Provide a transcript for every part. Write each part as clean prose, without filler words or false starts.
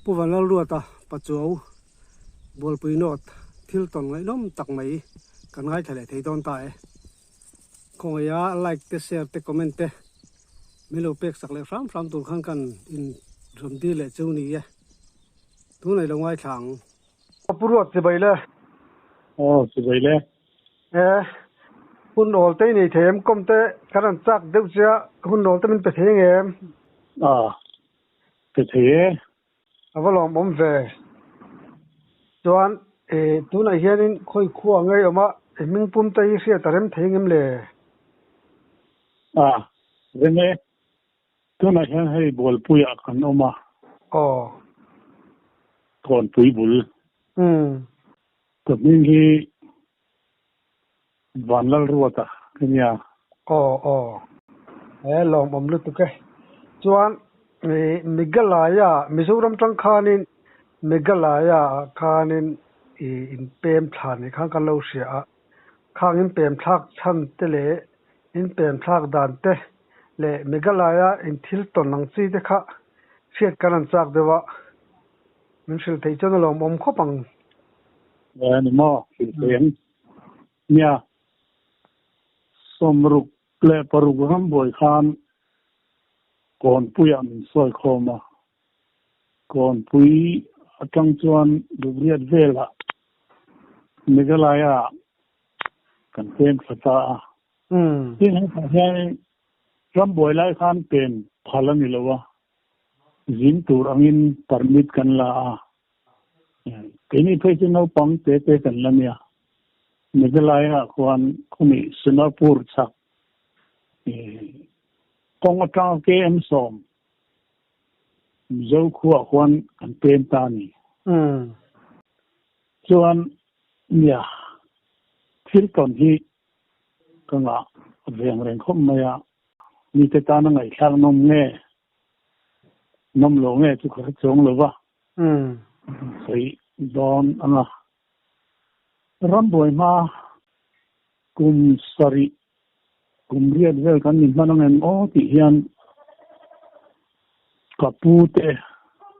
puvanal ruata pachuau bolpui not thil ton ngai nom tak mai kan ngai thale thei don ta e khongya like te share te comment te milo pek sak le fram tur khang kan in rum di le chu ni ya tu nei lo ngai thang puruat se bai le se bai le hun ol te nei them kom te karan chak deu cha hun ol te min pe theng em pe the avalom om ve chuan tu na hianin khoi khuwa ngai oma ming pum tai sia tarem thengem le rene tu na hian hei bol pui a kan oma kon pui bul to min hi vanlal ruata kenya lom om lu tu ke chuan migalaya mizoram tangkhanin migalaya khanin in pem thani khang kan lo sia khang in pem thak chan te le in pem thak dan te le migalaya in thil ton nang chi te kha fiat kanan chak dewa min sil thei chon lom om khopang ni mo fen nya somruk le paruk ham boy khan kon puyam soi khoma kon pui atang chuan dubriat vela megalaya kan pen khata tin han ram boy lai khan pen phalani lowa zin tur angin permit kan la kini phei no pang te kan lamia megalaya kwan khumi sunapur chak kong atang ke em som dấu khua khoan an pen ta ni chuan nia thil ton hi kanga reng reng khom maya ni te ta na ngai thang nom nge nom lo nge chu kha chong lo wa sei don anga ramboi ma kum sari kum riat vel kan ni manangen o ti hian kapute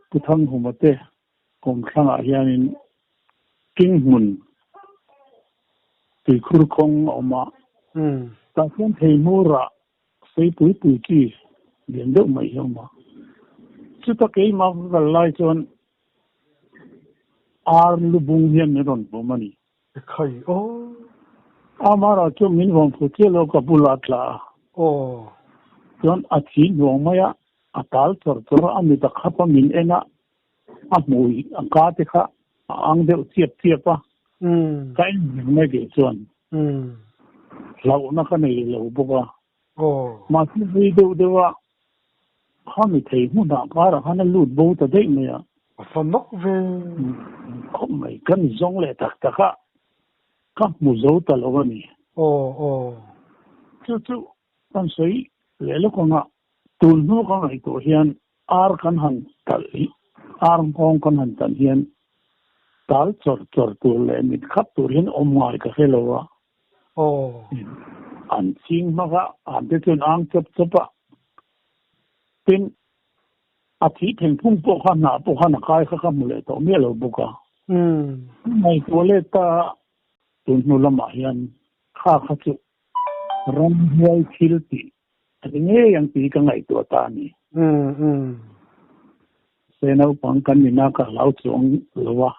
puthang humate kom thanga hianin kingmun ti khur khong oma ta chen thei mura sei pui ki den do mai homa chu ta ke ma lai chon ar lu bung hian ne ron bo mani khai amara chu min wong phu che lo kapulat la chon achi nong maya atal chor ami ta khapa min ena amui angka te kha ang de chiep pa kai me ge chuan lau na ka nei lo boka ma si ri de wa khami thei mu na ka ra hana lut bo ta dei me ya fanok ve khom mai kan zong le tak ka mu zo ta lo ni chu kan sei le lo ko nga tun nu ka ngai to hian ar kan han tal ar ngong kan han tan hian tal chor tu le mit khap tu hian om ngai ka helowa an ching ma ga an de chun ang chapa tin a thi theng phung po kha na kai kha mu le to me lo buka mai to le ta tun nu lama hian kha chu ram hiai thil ti nge yang ti ka ngai to ta ni se no pang kan ni na ka lau chong lowa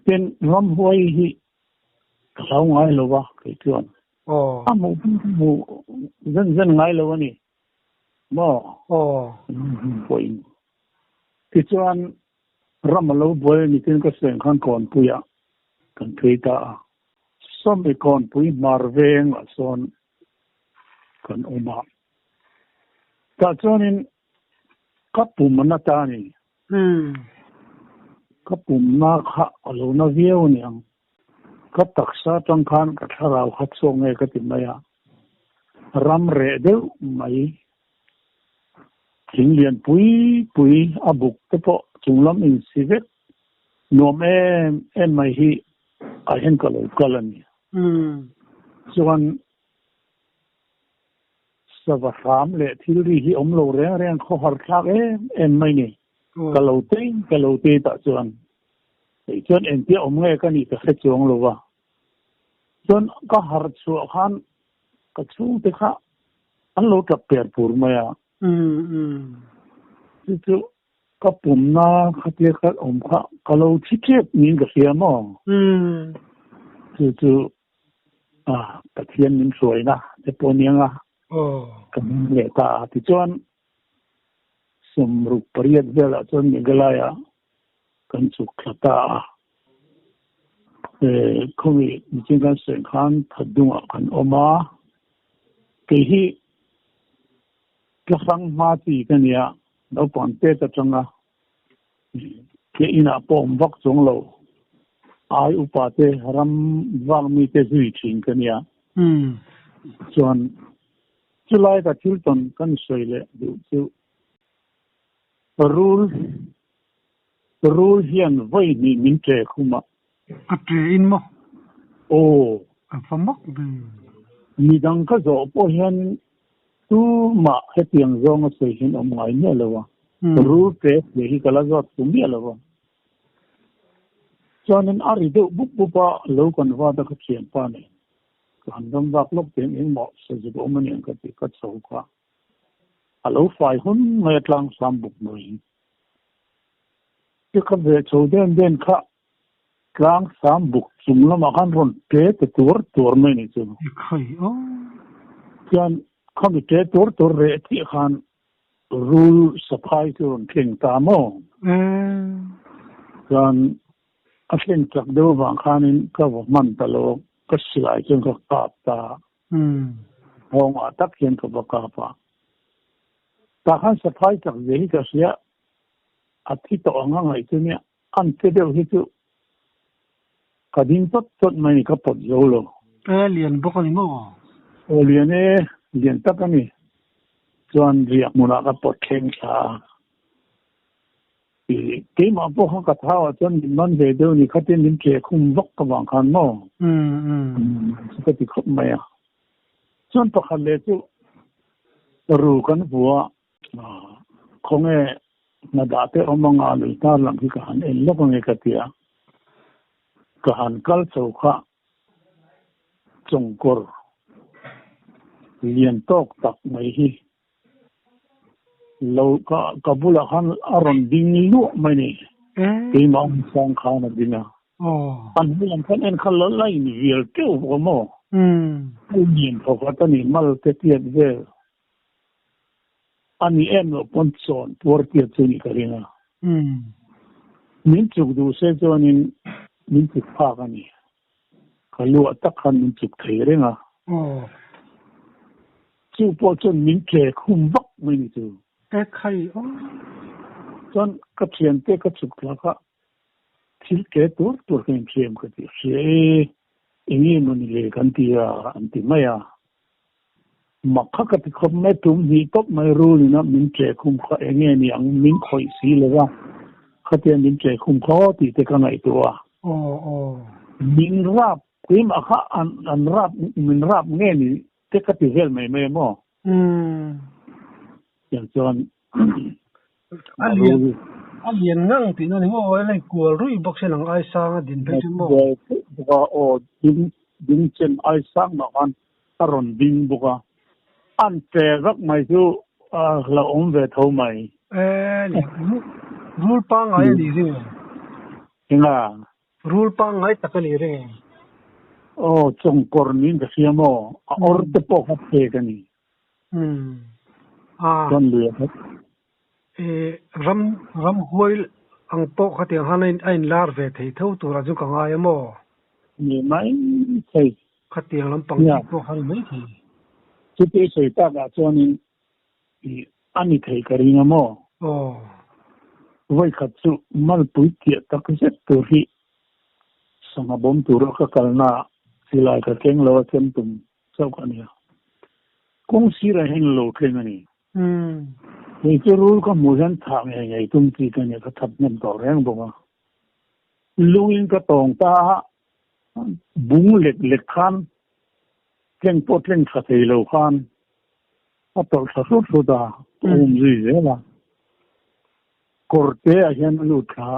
ten ram hoi hi ka lau ngai lowa ke chuan amu zan ngai lowa ni mo point ke chuan ram lo boy ni ten ka sen khan kon puya kan theta som be kon pui marveng son kan oma ta chuanin kapum na ta ni kapum na kha alo na viau ni ang ka taksa tang khan ka tharau khat song nge ka tin maya ram re de mai thing lian pui abuk te po chunglam in sivet nom em mai hi a hen ka lo kalani chuan sava kham le thil ri hi om lo reng kho har thak em mai ni กะโลเตตะจวนไอ้จวนเอ็นเตียอมเงก็นี่ก็แค่จวงโลวะจวนก็หาร์ชัวขันก็ชูเตค่ะอันโลกับเปียร์ปูร์มาอ่ะจู่ก็ปุ่มน้าขัดเยอะขัดอมค่ะก็โลชิเก็บนิ่งก็เสียมั้งจู่กระเทียนมันสวยนะแต่ปนยังอ่ะก็มันเหลือตาที่จวนสมรูปเปรียบเดียวละจนมีกลายอ่ะกันสุขตาเขามีจริงกันเสียงขันถัดดวงกันออกมาเกี่ยกระสังมาตีกันเนี่ยเราปนเตะจังอ่ะเกี่ยน่ะปมวักจงโลไออุปาเตรำวางมีเตจุยชิงกันเนี่ยส่วนจุลัยกับทิลตันกันสวยเลยดูจู่รูลเฮียนไว้นี่มินเจคุมะกระเจอินมั้งโอ้ฟังมั้งมีดังก็จะพอเห็นตู้มาให้เพียงจงเสียงออกมาเนี่ยเลยวะรูลเตะเดี๋ยวก็แล้วก็ตุ้มเนี่ยเลยวะฉะนั้นอาริโดบุปผาโลกันว่าตะเคียนป้าเนี่ยการดำบักลบเพียงเองเหมาะสุดก็มันยังก็ติดก็สูงกว่าฮัลโหลฝ่ายหุ่นเมื่อกลางสามบุกหน่วยที่เขาเดือดโชว์เด่นค่ะกลางสามบุกจุ่มแล้วมาขันรุนเตะตัวไม่เนี่ยจ้ะใครอ๋อยันเขามีเตะตัวเรที่ขันรูลสปายตัวเข่งตามองยันอาเข่งจากเดิมบางขันก็ว่ามันตลกก็สลายจนก็กาบตาห้องอัตักเขียนกับกาบตาขันสปายจากเรื่องก็เสียอาทิตย์ต่อมาไงตัวเนี้ยอันเดียวที่ตัวกระดิ่งตัดไม่ก็ปวดโยโลเรียนบุคคลมั้งเรียนเรียนตักนี่จวนเรียกมุนาก็ปวดเข่งชาที่มาพวกเขากระท้าจนมันเดี๋ยวนี้เขาจะนิ่งเกี่ยคุมวักกบางคันมั้งก็ติดขับไม่อะจนประคันเลยจู่รู้กันหัวคงนาดาเตอมงานตาลังที่กันลบเงกติยากันกัลสุขะจงกรเรียนตกตักไม่ฮีเราก็กบุลหันอารมณ์ดิ้งลุ่มไม่เนี่ยที่มองฟังข่าวนั่นดินะอันนี้ยังคันขันละไล่นี่เรียลเกี่ยวกับมั้งผู้หญิงเขาก็ตอนนี้มาเทียบเยอะอันนี้เราปนสอนตัวเทียบตัวนี้กันนะมินจุกดูเสียจวนมินจุกพากันนี่เขาลูกตักขันมินจุกเทียร์นะจู่พอจนมินเกะคุมวักไม่นี่จู่ใครจนกระเทียนเตะกระจุกแล้วก็ทิลเกะตัวเองเทียมกันที่เสียอย่างนี้มันเลยกันที่อันที่ไม่มักเขาก็ที่คนไม่ทุ่มหีตบไม่รู้นี่นะมินเกะคุมเขาเองเนี่ยอย่างมินคอยสีเลยว่าเขาเทียนมินเกะคุมเขาที่เตะกันไหนตัวมินรับคุยมาเขาอันรับมินรับเงี้ยนี่เตะกันที่เรื่องไม่มั้งอย่างจนอันเรียนนั่งที่นั่นว่าอะไรกลัวรุ่ยบอกเสียงไอ้สางดินไปถึงมั้งว่าโอ้ดินเช่นไอ้สางมากันตรอนดินบุกอันเจรักไม่จู่เราอมเวทเอาไหมเนี่ยรูลปังไอ้ดีสิยังไงรูลปังไอ้ตะกันนี่เร่โอ้จงกรณีก็เสียมั้งออร์เตปอกเทกันนี่จนเหลือครับรำหวยอังโปกเขาเตียงหันไอ้ลาร์เวทให้เท่าตัวเราจุกังไอ้โม่นี่ไม่ใช่เขาเตียงลำปังที่พวกเขาไม่ทีจุดที่ใส่ตากับจวนนี้อันนี้ใครกันนี่โม่ไว้ขัดสุมัลปุยเกียตักเจ็ดตัวที่สมบูรณ์ตัวเราก็กันน่าสิลายกับเก่งเราเต็มตุ่มเจ้ากันเนี่ยคงสิระเห็นโลกเลยนี่นี่จะรู้ก็มูจันทางยังไงตุ้มตีกันเนี่ยก็ทับเงินต่อแรงบอกว่าลุงก็ตองตาบุ้งเล็กขันเล่นปดเล่นขัดให้เราขันพอต่อสุดตาอุ้มจีเวล่ะ korte ayan lutha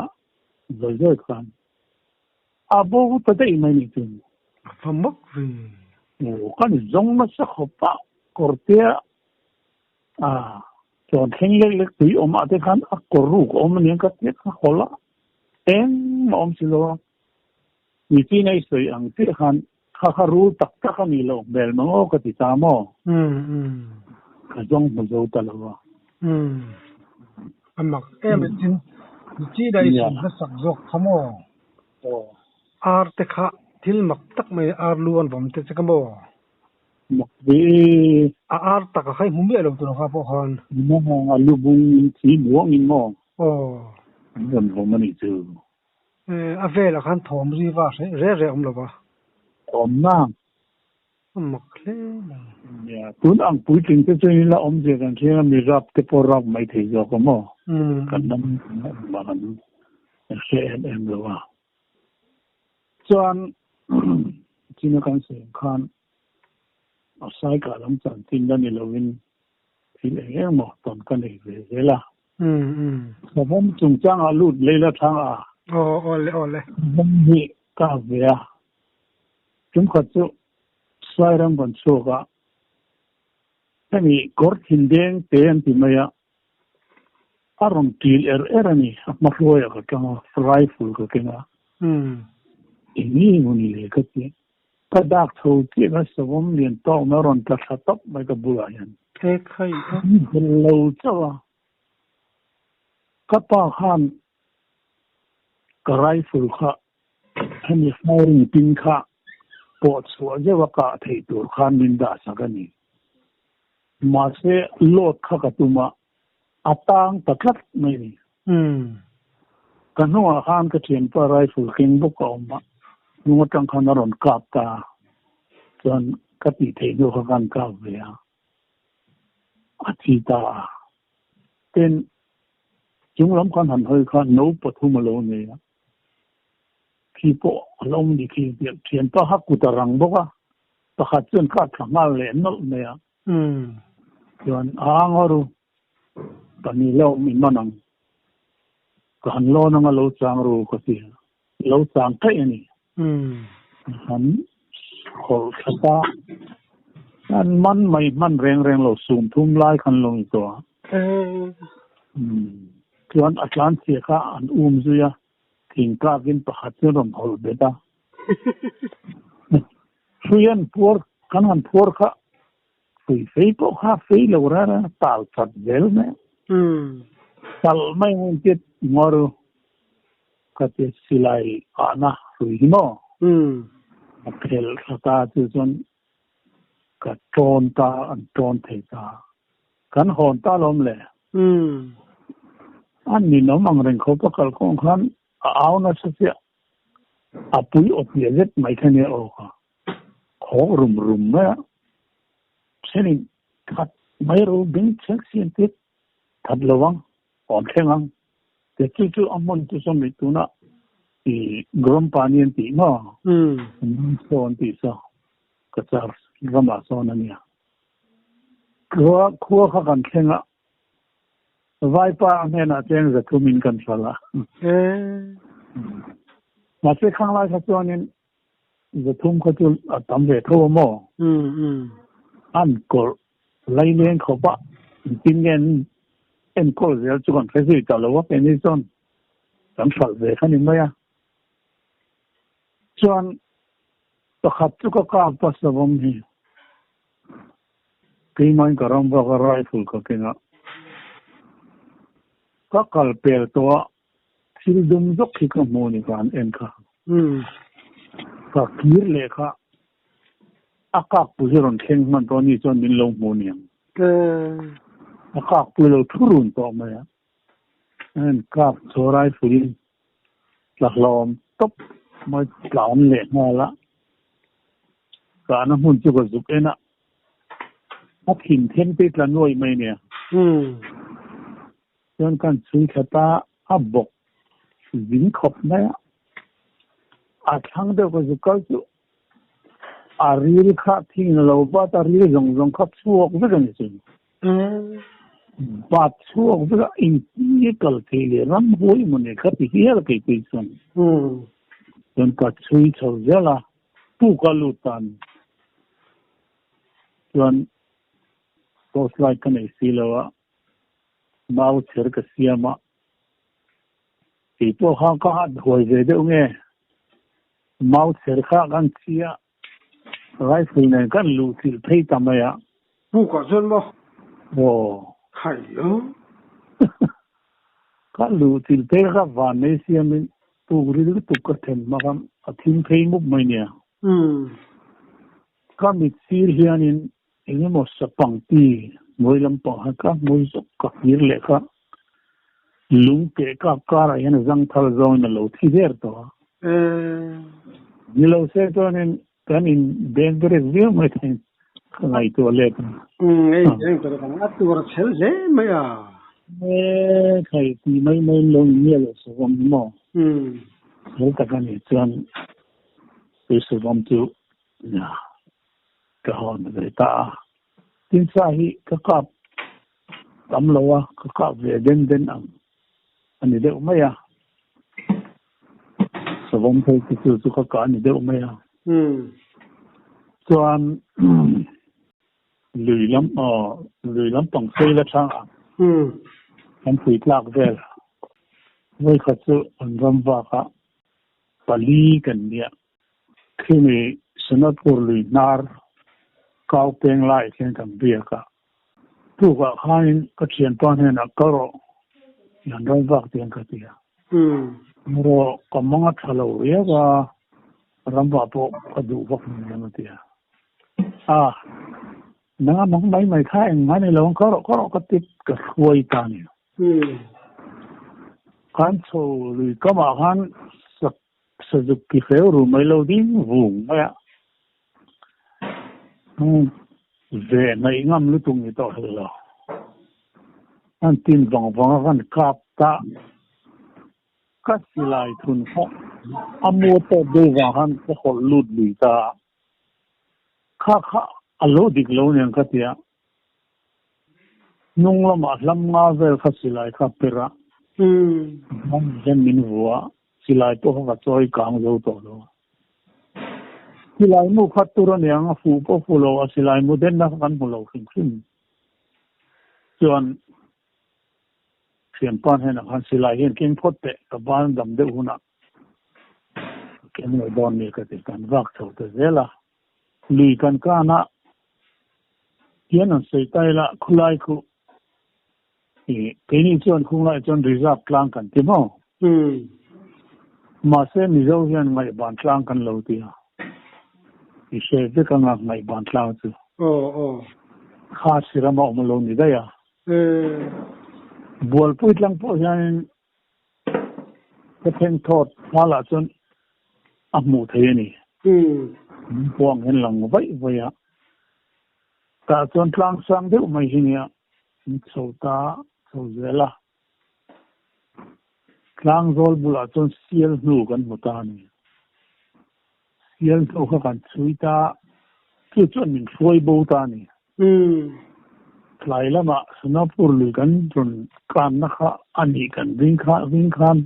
zoi khan abo tate imani tun famak vi kan zong ma sa khopa korte chon thengle le tui om ate khan akoru om nen ka te khola eng om silo ni ti nei soi ang ti khan kharu tak ani lo bel mango ka ti ta mo ka zong mo zo ta lo amak em tin chi dai sin ka sak jok khamo ar te kha thil mak tak mai ar luan vom te chakamo mak be ar tak khai humi lo tu kha po khan mo alu bung chi buang in mo ngon ho mani chu a vela khan thom ri wa re om lo ba om na mak le ya tun ang pui ting te chen la om je kan thia mi rap te por rap mai thei jo ko mo kan nam ma kan se em lo wa chuan china kan se khan asai ka lam chan tin da ni lovin thil eng mo ton kan nei ve la so bom chung chang a lut le la thang a ole bom ni ka ve a chung khat chu sai ram ban chu ka ani kor thin deng te an ti maya arong til ani ma hloya ka tanga fry full ka kenga ini muni le ka ti ka dak tho ti na som lien to na ron ta top mai ka bula yan ke khai lo chawa ka pa khan ka rifle kha ani firing pin kha po chu je wa ka thei tur khan min da sagani ma se lot kha ka tuma atang taklat mai ni kanua khan ka chen pa rifle king bu ko ma nu tang khan ron kap ta chan ka ti thei do khan ka ve ya achi ta ten chung lam khan han hoi khan no pathum lo ne ya ki po alom di ki chen pa ha ku ta rang bo ka ta kha chen ka thangal le no ne ya yon angoru pani lo min manang kan lo na lo chang ru ko ti lo chang kai ani han khol khata an man mai man reng lo sum thum lai khan lo to yon atlan se kha an zu ya king ka gin pa khat rom hol beta suyan por kan han por kha fei po kha fei lo ra tal chat vel me tal mai un ket ngoru ka te silai ana hui mo akhel khata chu jon ka ton ta an ton thei ta kan hon ta lom le an ni no mang reng kho pa kal khong khan aw na se apui opiet mai khane o kha kho rum ma senin khat mai ro bin chak sien tit that lawang on khengang te chu amon tu som mi tu na i grom panian ti no so on ti so ka char gama so na nia kho kha kan khenga vai pa me na chen za tu min kan sala ma se khang la sa chuanin za thum kha tu tam ve tho mo an kor lai len kho ba tin gen en kol zel chu kan phesi ta lo wa pe ni son tam sal ve khan in maya chuan to khat chu ka pa sa bom hi ke mai garam ba ga rifle ka kenga ka kal pel to sil dum jok ki ka mo ni kan en kha ka kir le kha akak pu ron kheng man to ni chon min lo mo ni akak pu lo thurun to ma ya en kap chorai furin laklom top mai laom le na la ka na hun chu ko zuk ena akhin then pe tla noi mai ne chon kan chui khata abok vin khop na a thang de ko zu ka chu aril kha thing lo ba ta ri jong jong khap chuok ve kan chi bát chuông với in như cái gì lắm hối mà này cái gì là cái chuyện nên cái chui châu giờ là tu cái lụt tan nên tôi lại cái này xí là mau chơi cái gì mà thì tôi hàng cái hạt hồi về đâu nghe mau chơi cái cái gì à cái gì này cái lụt thì thấy tầm này à不管什么hay cái lụt thì thấy cái ván này xem mình tu cái cái thêm mà cái thêm thấy một mấy nè cái mình xí hiện in ini một số bằng ti mỗi lần bằng cái mỗi số các nhiêu lệ cái lúng cái ra hiện răng thal rồi nó lâu thì đẹp đó như lâu sẽ cho nên cái mình bên cái review mới thấy cái này to lệ ấy cái cái cái ngắt tuổi xel dễ mấy à cái thì mấy lâu nhiều rồi số vòng mà lúc cái này chân cái số vòng chịu cái hòn người ta tin sahi cái cặp tấm lâu cái cặp về đến anh ấy đều mấy à số vòng thấy cái số cái cả anh ấy đều mấy à cho anh lười lắm bằng xây là sao anh phải lạc về với cái số anh làm vào cả Bali cần địa khi mình Singapore lười nar cao tiếng lại trên thằng bia cả tu cả hai cái chuyện toàn hệ là caro nhận ra vác tiếng cái gì rồi có mong at hello và làm vào bộ cái đủ vác như thế này nó mong mấy khai mấy này lâu caro cái tiếp cái quay tani kan số lười có mà han sử dụng cái phễu rồi mấy lâu đi vùng vậy về này ngâm lúc tung như tao rồi anh tin vòng anh cáp ta cắt lại thun họ mua tao đưa vào anh cái hồ lụt lụt ta khá alo đi lâu nên cái gì nung làm ngã về cắt lại cáp ra mình dân mình vua lại tôi không có cảm giác đó silai mu khatura ne anga fu po fulo silai mu den na kan mulo khim chuan thiam pan hen han silai hen king photte ka ban dam de huna ken no don ne ka te kan vak tho te zela li kan kana hian an sei tai la khulai khu ke ni chuan khulai chuan reserve tlang kan ti mo ma se mi zo hian ngai ban tlang kan lo ti thì sẽ biết cái ngày bản lao chứ khá sĩ ra mạo mà lâu như đây à buồn bụi lăng bộ nên cái thêm thọt hoa là chân mù thế này buông hen lòng vậy à cả chân lang sang đấy mà hình như sầu ta sầu dễ là lang rồi bula chân siêu nụ gần một ta này yang tu kan chui ta chu chuan min foi bo ta ni lai lama Singapore lu kan run kan na kha ani kan wing khan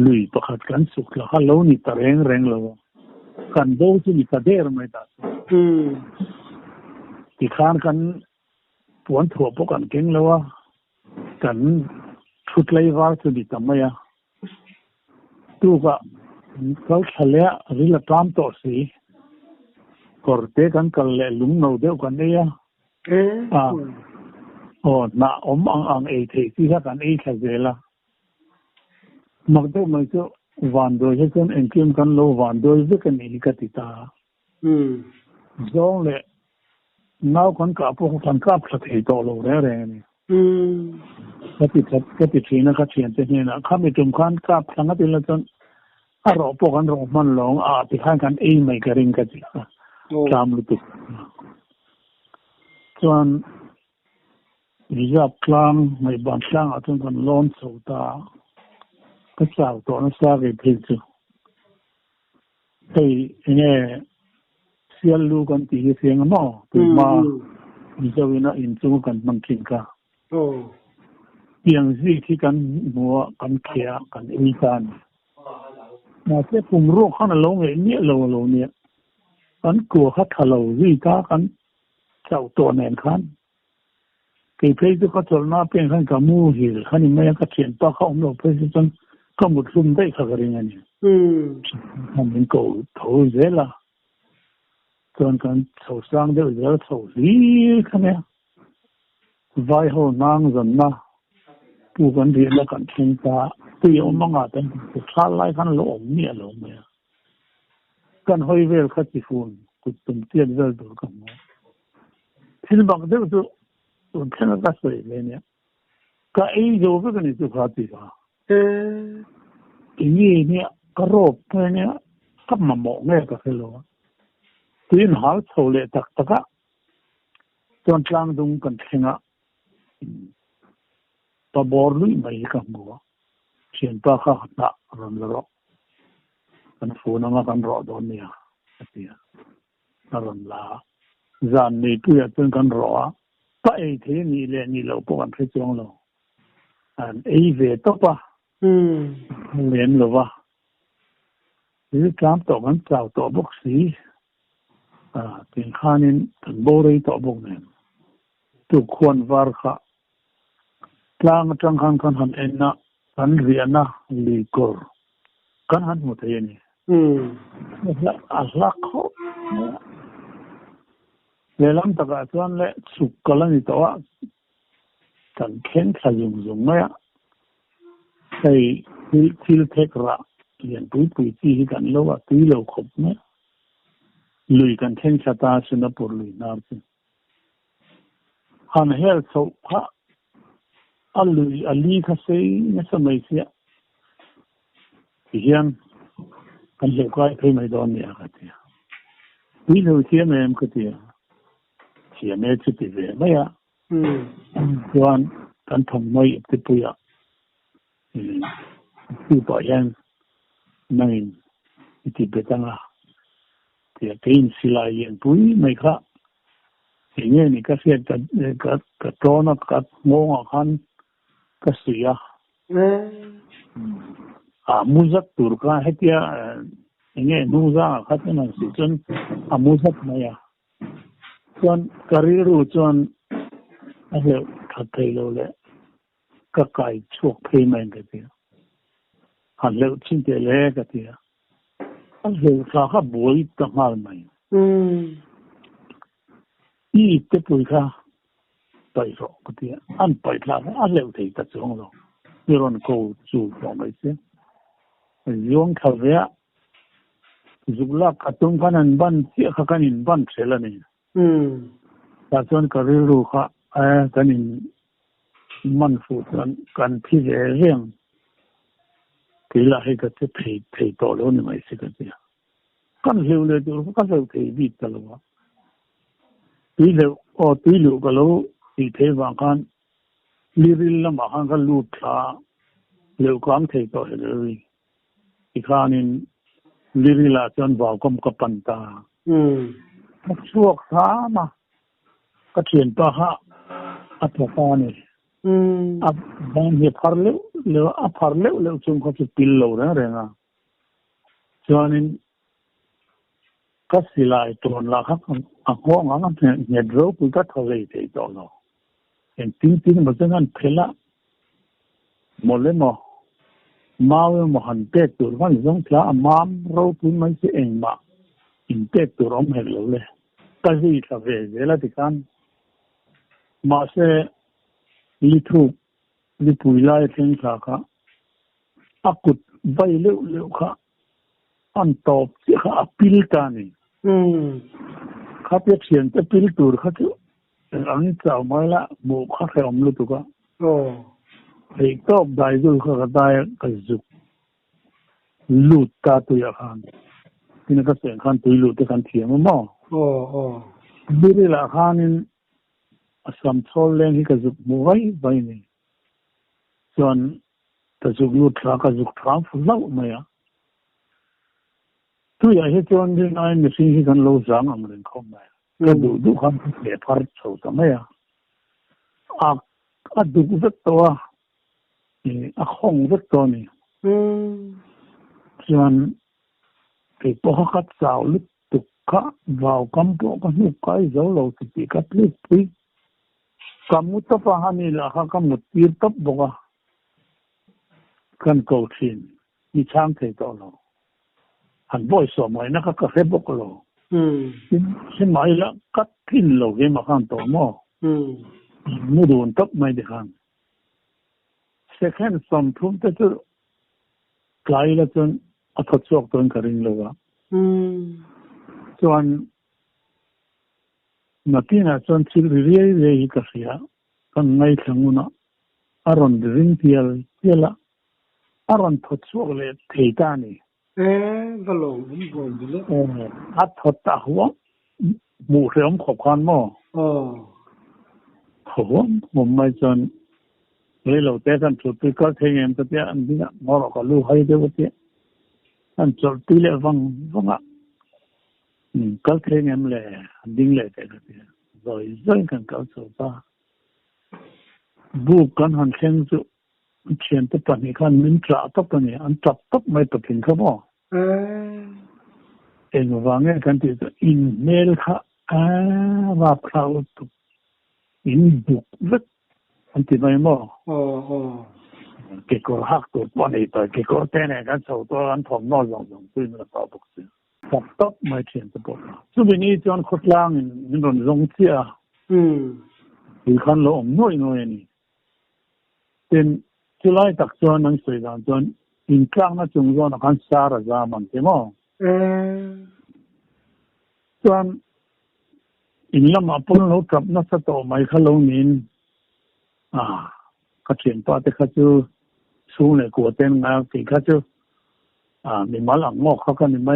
lui pakhat kan suk la lo ni ta reng lo kan do chu ni ta der mai ta ti khan kan puan tho po kan keng lo kan thut lai war chu ni ta maya tu ka kal thalea rila tam to si korte kan kalle lung no deu kan ya na ang e the si ha kan e thazela magdo mai chu van do he kan enkim kan lo van do ze kan ni ka ti ta zong le nau kan ka po kan ka pha thei to lo re ni ka ti thina ka thian te ni na khami tum khan ka phanga ti la chon aro po kan ro man long ti khan kan e mai ka ring ka ti kam lu tu chuan reserve klang mai ban klang atun kan lon so ta ka chau to na sa ge phil chu ei ene sial lu kan ti hi fiang mo tu ma ni zo ina in chu kan mang kin ka โอ้เพียงสิที่กันหัวกันเขียกันอีกันมาเจ้าปุ่มโรคข้างลงเนี่ยลงเนี่ยกันกลัวเขาทะเลาะวิกากันเจ้าตัวแน่นขันกี่เพลย์ก็จะน่าเป็นขันกับมูหิลขันนี่ไม่ก็เขียนต่อเขาเราเพลย์จนก็หมดซุ่มได้สักเรื่องนี้มันเป็นกูทูเจล่ะจนกันเสาสร้างเดี๋ยวจะเสาสีขันเนี่ยไว้หัวนางจนนะผู้กันเรียนแล้วกันทิ้งตาตัวยังมั่งอ่ะแต่ชาไล่ขันลงเนี่ยลงเนี่ยกันหอยเวลขัดที่ฝุ่นกุดตุ่มเตี้ยเวลดูกันมั้งที่บางเดี๋ยวตัวแค่นั้นก็สวยเลยเนี่ยก็ไอ้โยบกันนี่ตัวขาดที่ว่าเนี่ยก็รบไปเนี่ยก็มามองเนี่ยก็คือรู้ตัวนี้หาโซเลตักก็จนกลางดงกันทิ้งอ่ะตบอร์ลุยไม่กันมัวเขียนปากข้าตะรันรอกันฟูนังกันรอโดนเนี่ยที่รันลาจานนี้ตัวเป็นกันรอไปที่นี่เลยนี่เราพวกกันไปจองเราอันไอ้เวทปะเรียนหรือว่าหรือการต่อมันเจ้าต่อบุกสีเป็นข้านินถึงโบรีต่อบุกเนี่ยทุกคนวาร์ค่ะกลางจังกันหันเอ็นนะกันเรียนนะลีกอร์กันหันหมดเลยนี่แล้วอัลเขาเวลาตะการส่วนเละสุกกันแล้วนี่ตัวกันเข็นขยุงจุงเนี่ยใส่ฟิลเทคระเรียนปุยที่กันแล้วว่าตีเราขบเนี่ยลุยกันเข็นชะตาสินะปุ่นลุยนาร์จิฮันเฮลส์พระลุยลีข้าศึกเนี่ยสมัยเสียยังกันเลี้ยงควายเพื่อไม่โดนเนี่ยกันที่วิธีเสียแม่มกันที่เสียแม่ชุดที่เสียไม่อะส่วนกันทำไม่ติดปุยผู้ป่วยยังนั่งที่เบตังอ่ะที่กินสิลายยังปุยไม่ค่ะอย่างนี้นี่ก็เสียกับโจนกับงงอ่ะก็เสียมูซักตุรกาให้ที่อย่างนี้มูซักเขาเป็นสิ่งจนมูซักไม่อะจนการีรูจนอะไรขัดเทโลเลยก็กลายช่วงเพย์แมนกันทีหันเลี้ยวชิ้นเดียวเลยกันทีอันเลี้ยวข้าข้าบวยตั้งมาไหมอีกแต่ปุยข้าไปรอกันทีอันไปทางอันเลี้ยวที่ตัดจงเรายี่รอนกูจูตรงไปเสียย้อนเข้าไปอ่ะจุกลักกระตุ้งกันบันเสียข้ากันอินบันเสร็จแล้วนี่แต่ส่วนการีรูข้ากันอินมันฟูกันพี่เรื่องที่ละให้ก็จะเพย์ต่อแล้วนี่ไม่สิกันที่กันเร็วเลยตัวกันเร็วที่บีบตลอดตีเร็วก็แล้วที่เพย์บางกันลิริลละบางกันลูดลาเร็วกว่าเพย์ต่อเลยอีกครั้งนึงลิริลาจนบ่าวกมกับปันตาช่วงช้ามาก็เขียนต่อฮะอัตตานี่अब ये फर ले अब फर ले चुमको से पिल लो रहेगा जोनिन कसिलाई तो ला खा अको ngam ne dro pu ka thole te to lo en tin bajang phela mole mo mawe mo han te tur van jong thla amam ro pu mai se eng ma in te tur om he lo le ka hi tha ve la ti kan ma seลิปุยไล่เส้นขาค่ะอากุดใบเร็วค่ะอันตอบเสียค่ะปิลตานี่ข้าเปียกเสียงจะปิลตูร์ข้าจะอันนี้จะเอาไว้ละบุกข้าแค่อมลุตุกะไอ้ตอบได้ดูข้าก็ได้กระจุกลุดตาตุยขันที่นั่นก็เสียงขันตุยลุดที่ขันเทียมมั้งดูดิละขันนี่สัมโซเลนที่กระจุกมวยไปนี่ส่วนกระจุกลุดกระจุกทรามฟุ้งเล่าไหมอ่ะตัวอย่างที่จวนที่นายมีสิ่งที่กันโลจังอเมริกันเข้ามาก็ดูขันเสียพาร์ทโซ่ทำไมอ่ะ ดูสักตัวห้องสักตัวนี่ส่วนไอ้พวกเขาสาวลึกตุกขะวาวกำปองกันลูกไก่เจ้าเราติดกับลึกปีกำมุตปะฮานี่ละเขากำมุตีร์ตับบอกว่ากันเกาทินมีช่างเทตัวเราหันบ่อยสมัยนะครับก็เฟซบุ๊กเราใช่ไหมละกัดทิ้นเราเกี่ยมาข้างตัวมั่วไม่โดนตับไม่ได้ข้างsecond สมทุนแต่จะกลายละจนอัตโชคตัวนี้ริงเลยว่าส่วนนักที่น่ะจนสิ่งเรียเรียก็เสียกันไม่ทั้งนู้นอารมณ์ริงเทียละอารมณ์ทัดโชคเลยเทตานี่ก็ลงผมดูเลยอัดทัดตาหัวหมู่เรียมขบคันมั่วหัวผมไม่จนเลยเราแต่กันสุดที่ก็เทียมตัวเนี้ยอันนี้นะมรก็รู้ให้เดี๋ยวเนี้ยอันสุดที่เลยฟังอ่ะก็เทียมเลยดิ้งเลยแต่ก็เนี้ยโดยส่วนกันก็สุดว่าบุกกันหันเชิงสุดเชียนตัวปันนี้กันมินตราตัวปันนี้อันจับตับไม่ตัดทิ้งเขาบ่ว่าไงกันที่จะอินเมลค่ะว่าพราวตุอินบุกลึกอันที่ไม่มั่วเกี่ยวกับหักตัวปนอีตัวเกี่ยวกับแต่เนี่ยกันส่วนตัวอันถ่อมน้อยลงด้วยมันต่อบุกเสียจับตับไม่เชียนตัวปันสุดนี้จนขุดล่างนี่โดนลงเสียอีกขั้นลงน้อยนี่เป็นจุลัยตักจวนนั้นสวยจนอินกลางนั้นจงจวนกันสารจามันเท่มั้งจนอินละมาปุ่นเรากลับนัสโตไม่ขลงนินก็เขียนตัวแต่เขาจะสู้ในกัวเต็นงานที่เขาจะมีมาหลังงอกเขากันไหม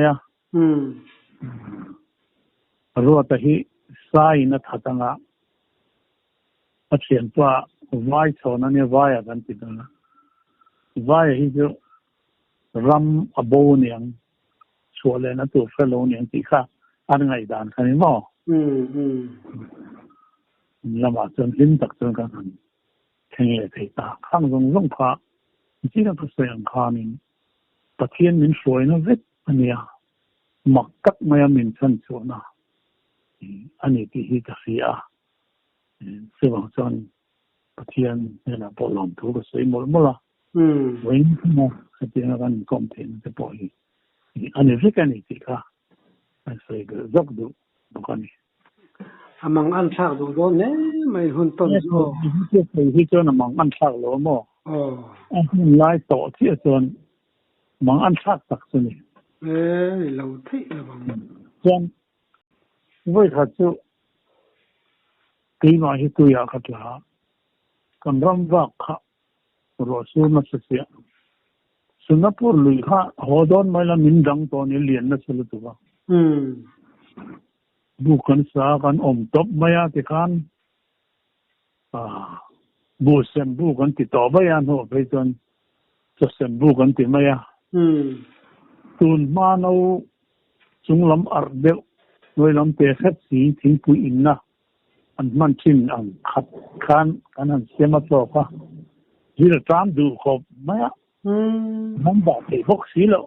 รู้ว่าแต่ที่สายนัทตังก็เขียนตัววายโซนั่นเนี่ยวายกันติดนะวายที่จะรำอโบเนียงชัวร์เลยนะตัวเฟลโลเนียงที่ข้าอันไงด่านคันนี้มั้งละมาจนลิ้นตักจนกันแข่งเลยที่ตาข้างตรงลงพระที่นั่นก็เสียงคานินตะเคียนมินสวยนะเวทอันนี้หมักกัดไม่มินชั้นสวยนะอันนี้ที่ฮิตาเสียเสื่อมจนตะเคียนเนี่ยนะพอลองถูกสวยหมดละวิ่งมาที่นั่นกันคอมเทนจะปล่อยอันนี้ฟิกันนี่ที่ค่ะสวยก็จักดูบุกันนี่มังอันชักดูโดนเนี่ยไม่หุ่นต้นโซ่ที่เจ้าน่ะมังอันชักหรอมั้งอันนี้ไล่ต่อที่ส่วนมังอันชักตักส่วนนี้เราที่เราบังส่วนเว้ยถ้าเจ้าที่มาที่ตัวอยากขัดละกันรำว่าข้ารอสู้มาเสียสิงคโปร์ลุยข้าหัวโดนไม่ละมินดังตัวนี้เลียนนะสุดตัวบุกันสากันตบไม่อาติกันบุเซมบุกันติดต่อไม่อาหัวไปจนจะเซมบุกันติไม่อาตุนมาโนจุงลำอาร์เดลโดยลำเตะขัดสีทิ้งปุยอินนะอันมันชินอันขัดขันกันอันเสียมาตัวค่ะที่เราตามดูขบไม่อามันบอกไอ้พวกสีแล้ว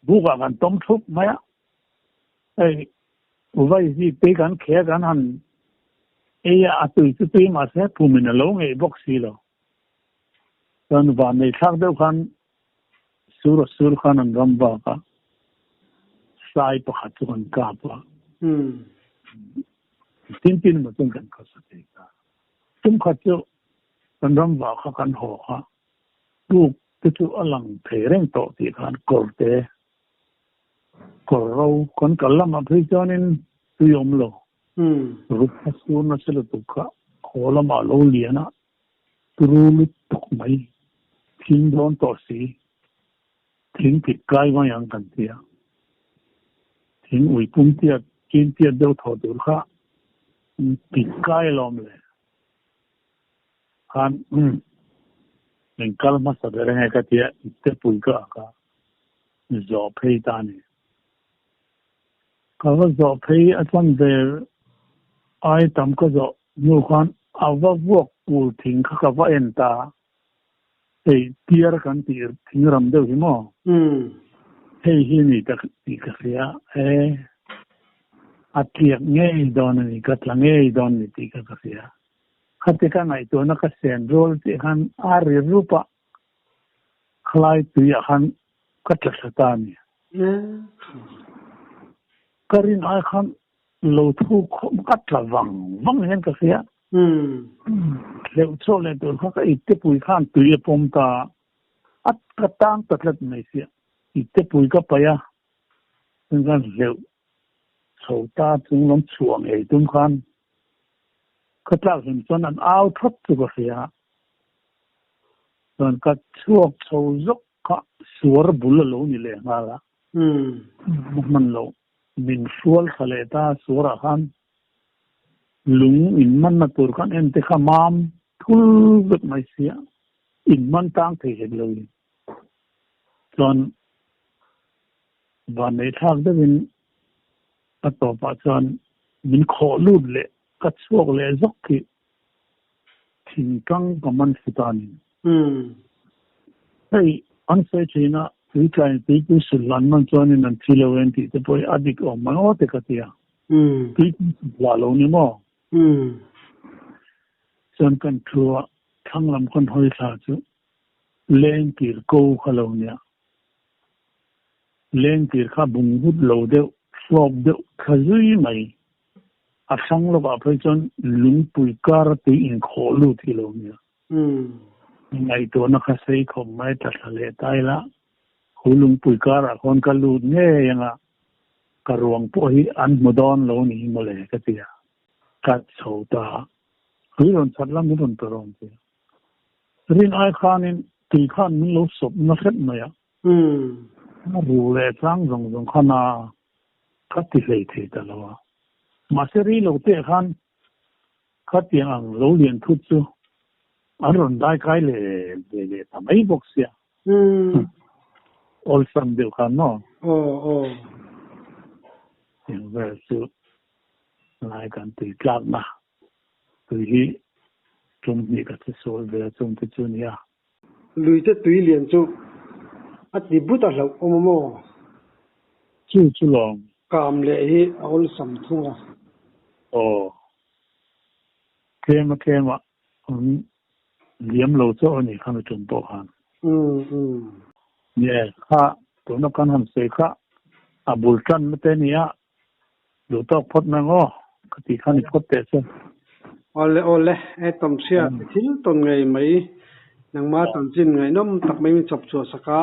บุกันต้มทุบไม่อาไอ้ว่าที่ไปกันแข่กันหันอาตุยตุยมาเสียภูมินลงไอ้บ็อกซี่แล้วตอนวันนี้ทักเดียวกันสุรขันรำบากะสายประหัตถ์กันกาบว่าทิ้งมาตรงกันก็สุดที่กันจุ่มขัดเจ้ากันรำบากกันหัวลูกที่อลังเทเร่งโตที่กันกอดเตะก็เราคนกันละมาพิจารณาตัวยมโลรูปสูนนัสเลตุกะขอละมาโลเลียนะตรูมิตุกไม่ทิ้งโดนต่อสีทิ้งผิดกายมาอย่างกันเตียทิ้งอุยปุ่มเตียกินเตียเดียวถอดดูค่ะผิดกายล้อมเลยkan engkal mas sadarang ay katia itte pulka ka zopei tani kawa zopei atwan der ay tam ka zo nu khan เอาว่าพวกกูทิ้งเขาก็ว่าเอ็นตาไอ้เกียร์กันตีทิ้งรำเดียวใช่ไหมเฮ้ยที่นี่ตะตีกเสียอัดเลียกง่ายดอนนี่ก็ทำง่ายดอนนี่ตีกเสียขัดที่ข้างในตัวนักเสียนโรลที่ขันอารีรูปะคล้ายตัวขันก็จะสตานี่ก็รินไอ้ขันโลทูก็จะวังเห็นกเสียเลี้ยวโซ่เลยตัวเขาก็อีกที่ปุยขันตัวปมตาอัดกระตังตัดเล็ดไม่เสียอีกที่ปุยก็ไปอ่ะถึงกันเลี้ยวโซ่ตาถึงล้มช่วงไอ้ตุ้มขันก็เล่าถึงตอนนั้นเอาทับตัวเสียตอนก็ช่วงโซ่ยกก็สวรบุลโลนี่เลยมาละมันโลมินสวลทะเลตาสวรขันลุงอินมันมาตัวกันเอ็นเตขมามทุลแบบไม่เสียอินมันตั้งเทเหเลยตอนวันในทางได้เป็นต่อไปตอนมินขอลูดเลยก็ช่วงเลยสักทีทิ้งกังกับมันสุดานี่ไอ้อันเสียชีนะที่ใครที่กุศลมันจอนี่นั่นที่เราเห็นที่จะไปอดีตออกมาโอ้เด็กที่อ่ะที่ว่าเรานี่มั้งส่วนกันทัวทั้งลำคนหอยสาจุเล่นกีร์กูเขาเราเนี่ยเล่นกีร์ข้าบุ้งบุดโลเดียวสอบเดียวขยุยไหมอาสังเราไปจนลุงปุยการตีอินขอลูที่เราเนี่ยไงตัวนักเสียของไม่ตัดทะเลตายละคุณลุงปุยการะคนกลูดเนี่ยยังอ่ะกระรวงพวกที่อันมุดอนเรานี่มาเลยก็เสียกัดโซตาหรือโดนสัตว์ละไม่โดนตัวร้องเสียรินไอคานินตีขันมันลุกศพนักเซ็ตไหมอ่ะรู้เลยสร้างตรงขนาคัดที่เลยเทตลอดมาเสรีเราเตะขันคัดยังเราเรียนทุกชั่วอารมณ์ได้ใครเลยทำไมบอกเสียออลซัมเดียวกันเนาะอย่างเวลสุดรายการตีกลับมาตัวที่ตรงนี้ก็จะสวยเวลาตรงที่จุนยาลุยจะตุยเรียนจุอัดดิบุตรเราโมโมจู่ลองกามเลยออลซัมทุ่งอ่ะเข้มเลี้ยมเราเจ้านี่ข้าไม่จนโตหันเนี่ยข้าตัวนักการทำเสกข้าบุลกันไม่เต็มเนี่ยดูต้องพดนังอ๋อกติข้านี่พดเตะเส้นโอเล่ไอ้ตอมเสียทิ้งต้นไงไหมนางมาตันจินไงน้องตักไม่มีจับชัวสกา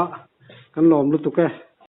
กันหลอมรู้ตุกแก